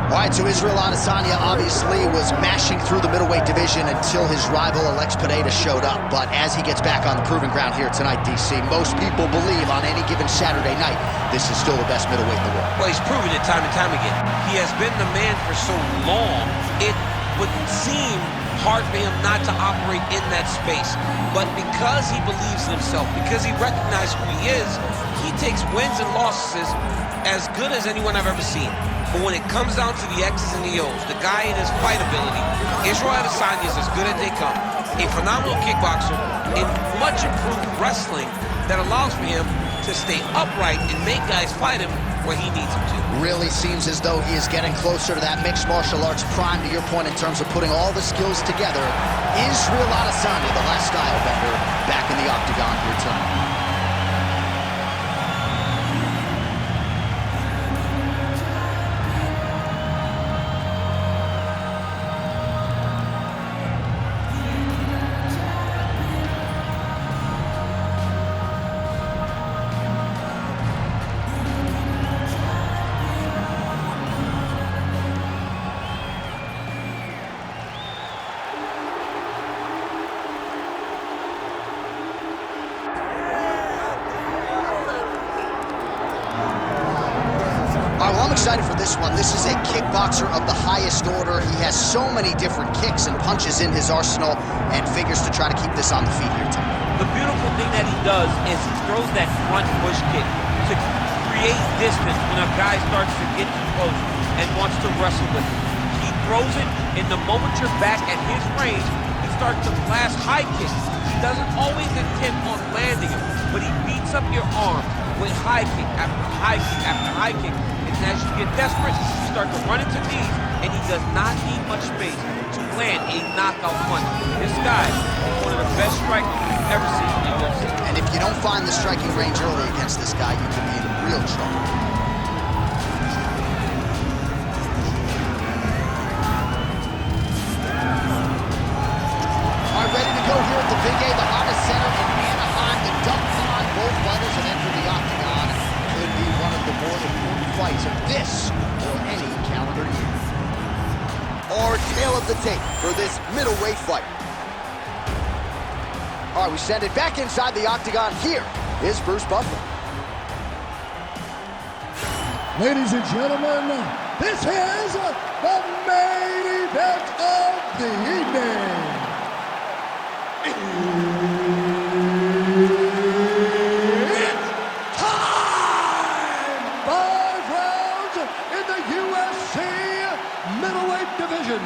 All right, so Israel Adesanya obviously was mashing through the middleweight division until his rival Alex Pineda showed up. But as he gets back on the proving ground here tonight, DC, most people believe on any given Saturday night, this is still the best middleweight in the world. Well, he's proven it time and time again. He has been the man for so long, it would seem hard for him not to operate in that space. But because he believes in himself, because he recognizes who he is, he takes wins and losses as good as anyone I've ever seen. But when it comes down to the X's and the O's, the guy and his fight ability, Israel Adesanya is as good as they come. A phenomenal kickboxer in much improved wrestling that allows for him to stay upright and make guys fight him where he needs them to. Really seems as though he is getting closer to that mixed martial arts prime, to your point, in terms of putting all the skills together. Israel Adesanya, the last style bender, back in the octagon here tonight. Well, I'm excited for this one. This is a kickboxer of the highest order. He has so many different kicks and punches in his arsenal and figures to try to keep this on the feet here tonight. The beautiful thing that he does is he throws that front push kick to create distance when a guy starts to get too close and wants to wrestle with him. He throws it, and the moment you're back at his range, he starts to blast high kicks. He doesn't always intend on landing him, but he beats up your arm with high kick after high kick after high kick. And as you get desperate, you start to run into knees, and he does not need much space to land a knockout punch. This guy is one of the best strikers we've ever seen in the UFC. And if you don't find the striking range early against this guy, you could be in real trouble. All right, ready to go here at the Big A, the hottest center in Anaheim, the Duck Pond. Both fighters have entered the octagon. Could be one of the more important fights of this or any calendar year. Our tail of the tape for this middleweight fight. All right, we send it back inside the octagon. Here is Bruce Buffer. Ladies and gentlemen, this is the main event of the evening. It's time! 5 rounds in the UFC middleweight division.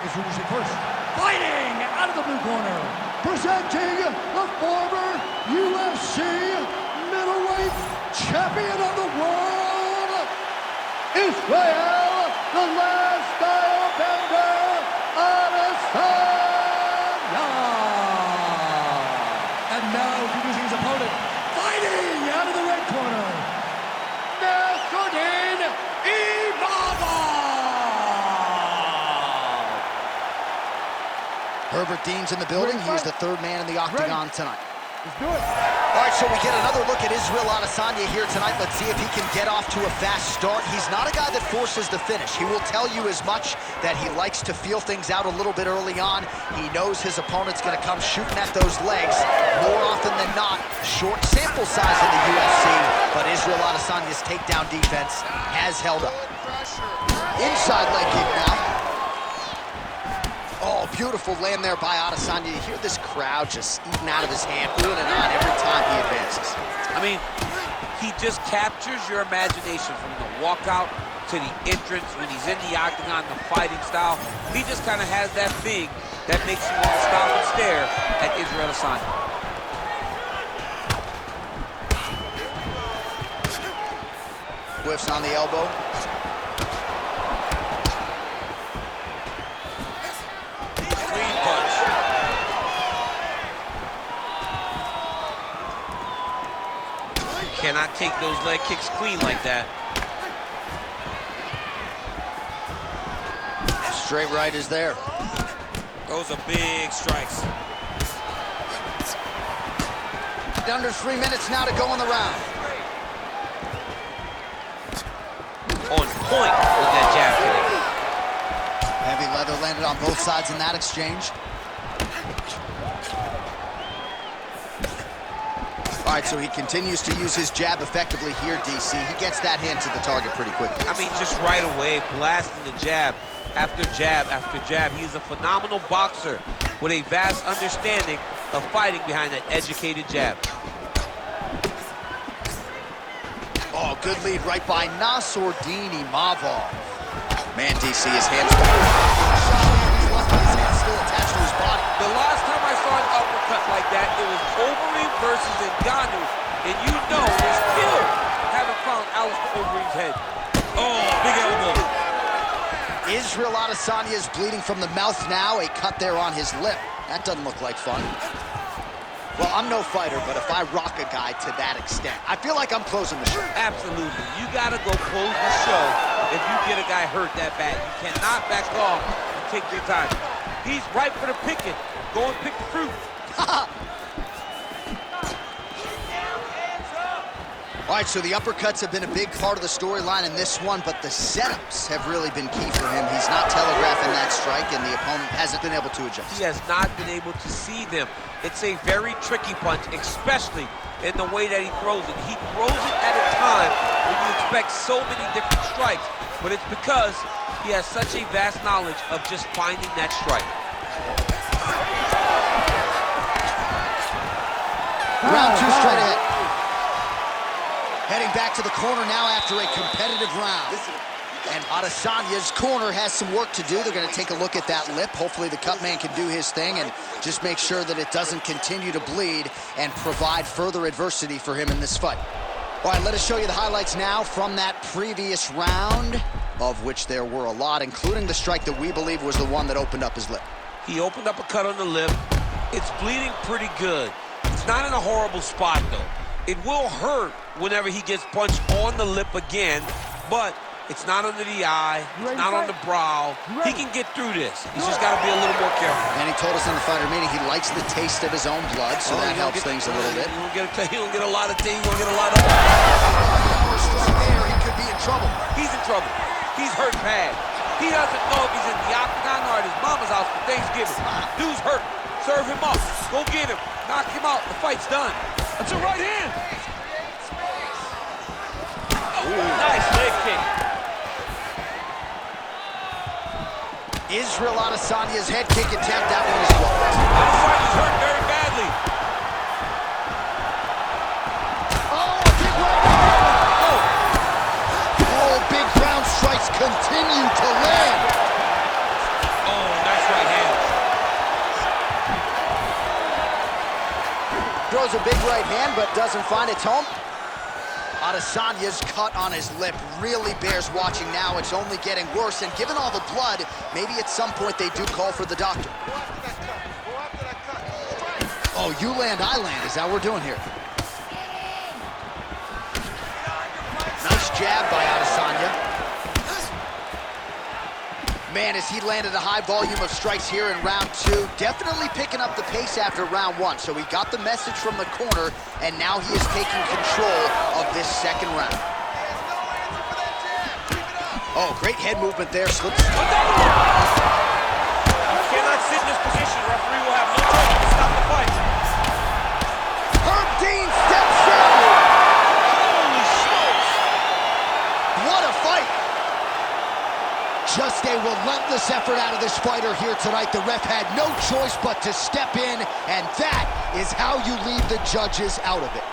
Introducing first, fighting out of the blue corner, presenting the former UFC middleweight champion of the world, Israel, the last style bender, Adesanya. And now introducing his opponent, fighting out of the red corner, Imavov. Herbert Dean's in the building. He's the third man in the octagon tonight. Let's do it. All right, so we get another look at Israel Adesanya here tonight. Let's see if he can get off to a fast start. He's not a guy that forces the finish. He will tell you as much that he likes to feel things out a little bit early on. He knows his opponent's going to come shooting at those legs. More often than not, short sample size in the UFC, but Israel Adesanya's takedown defense has held up. Inside leg kick now. Oh, beautiful land there by Adesanya. You hear this crowd just eating out of his hand, oohing and on every time he advances. I mean, he just captures your imagination from the walkout to the entrance when he's in the octagon, the fighting style. He just kind of has that thing that makes you want to stop and stare at Israel Adesanya. Whiffs on the elbow. Cannot take those leg kicks clean like that. Straight right is there. Those are big strikes. Under 3 minutes now to go in the round. On point with that jab kick. on both sides in that exchange. All right, so he continues to use his jab effectively here, DC. He gets that hand to the target pretty quickly. I mean, just right away, blasting the jab after jab after jab. He's a phenomenal boxer with a vast understanding of fighting behind that educated jab. Oh, good lead right by Nassourdine Imavov. Man, DC, his hands still attached to his body. The last time I saw an uppercut like that, it was Overeem versus Ngannou, and you know they still haven't found Alistair Overeem's head. Oh, big elbow. Israel Adesanya is bleeding from the mouth now. A cut there on his lip. That doesn't look like fun. Well, I'm no fighter, but if I rock a guy to that extent, I feel like I'm closing the show. Absolutely. You got to go close the show if you get a guy hurt that bad. You cannot back off and take your time. He's ripe for the picking. Go and pick the fruit. All right, so the uppercuts have been a big part of the storyline in this one, but the setups have really been key for him. He's not telegraphing that strike, and the opponent hasn't been able to adjust. He has not been able to see them. It's a very tricky punch, especially in the way that he throws it. He throws it at a time when you expect so many different strikes, but it's because he has such a vast knowledge of just finding that strike. Round two straight ahead. Heading back to the corner now after a competitive round. And Adesanya's corner has some work to do. They're going to take a look at that lip. Hopefully the cut man can do his thing and just make sure that it doesn't continue to bleed and provide further adversity for him in this fight. All right, let us show you the highlights now from that previous round, of which there were a lot, including the strike that we believe was the one that opened up his lip. He opened up a cut on the lip. It's bleeding pretty good. It's not in a horrible spot, though. It will hurt whenever he gets punched on the lip again, but it's not under the eye, it's not on the brow. He can get through this. He's just got to be a little more careful. And he told us in the fighter meeting he likes the taste of his own blood, so that helps things a little bit. He don't get a lot of things, he don't get a lot of... He could be in trouble. He's in trouble. He's hurt bad. He doesn't know if he's in the octagon or at his mama's house for Thanksgiving. Dude's hurt. Serve him up. Go get him. Knock him out. The fight's done. That's a right hand. Oh, nice leg kick. Israel Adesanya's head kick attempt, that one is blocked. Adesanya's hurt very badly. Oh, big right. Oh, big ground strikes continue to land. Oh, nice right hand. Throws a big right hand, but doesn't find its home. Adesanya's cut on his lip really bears watching now. It's only getting worse, and given all the blood, maybe at some point they do call for the doctor. Oh, you land, I land. Is that what we're doing here? Nice jab by Adesanya. Man, as he landed a high volume of strikes here in round two, definitely picking up the pace after round one. So he got the message from the corner, and now he is taking control of this second round. Oh, great head movement there. Slips. Another one! You cannot sit in this position. The referee will have no choice to stop the fight. Herb Dean steps in. Holy smokes! What a fight! Just a relentless effort out of this fighter here tonight. The ref had no choice but to step in, and that is how you leave the judges out of it.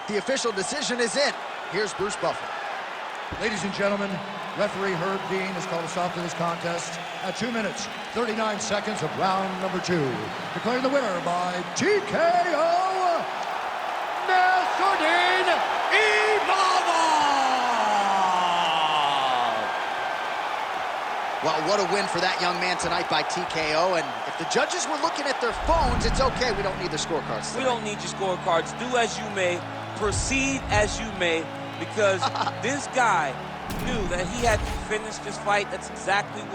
The official decision is in. Here's Bruce Buffer. Ladies and gentlemen, referee Herb Dean has called us off to this contest at 2 minutes, 39 seconds of round number 2. Declaring the winner by TKO, Nassourdine Imavov! Well, what a win for that young man tonight by TKO. And if the judges were looking at their phones, it's okay. We don't need their scorecards tonight. We don't need your scorecards. Do as you may, proceed as you may, because this guy knew that he had to finish this fight. That's exactly